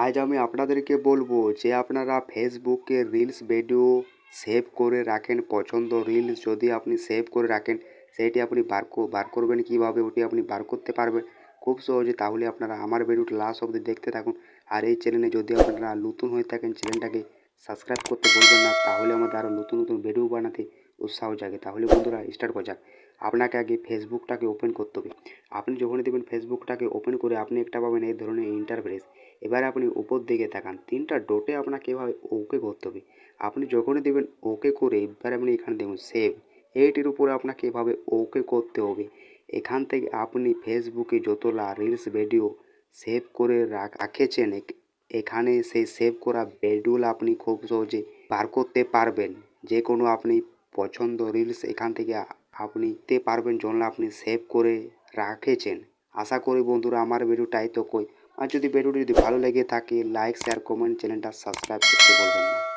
আজ আমি আপনাদেরকে বলবো যে আপনারা ফেসবুকে রিলস ভিডিও সেভ করে রাখেন, পছন্দ রিলস যদি আপনি সেভ করে রাখেন সেইটি আপনি বার করবেন কীভাবে, ওটি আপনি বার করতে পারবেন খুব সহজে। তাহলে আপনারা আমার ভিডিওটি লাস্ট অবধি দেখতে থাকুন। আর এই চ্যানেলে যদি আপনারা নতুন হয়ে থাকেন চ্যানেলটাকে সাবস্ক্রাইব করতে বলবেন না, তাহলে আমাদের আরও নতুন নতুন ভিডিও বানাতে উৎসাহ জাগে। তাহলে বন্ধুরা স্টার্ট করা যাক। আপনাকে আগে ফেসবুকটাকে ওপেন করতে হবে। আপনি যখনই দেবেন ফেসবুকটাকে ওপেন করে আপনি একটা পাবেন এই ধরনের ইন্টারফেস। এবারে আপনি উপর দিকে তাকান, তিনটা ডটে আপনাকে এভাবে ওকে করতে হবে। আপনি যখনই দেবেন ওকে করে এবার আপনি এখানে দেখুন সেভ, এইটির উপরে আপনাকে এভাবে ওকে করতে হবে। এখান থেকে আপনি ফেসবুকে যতলা রিলস ভিডিও সেভ করে রাখেছেন এখানে সেই সেভ করা ভিডিওগুলো আপনি খুব সহজে বার করতে পারবেন। যে কোনো আপনি পছন্দ রিলস এখান থেকে আপনি নিতে পারবেন জন্য আপনি সেভ করে রাখেছেন। আশা করি বন্ধুরা আমার ভিডিওটাই তো কই। আর যদি ভিডিওটি ভালো লেগে থাকে লাইক শেয়ার কমেন্ট চ্যানেলটা সাবস্ক্রাইব করতে বলবেন না।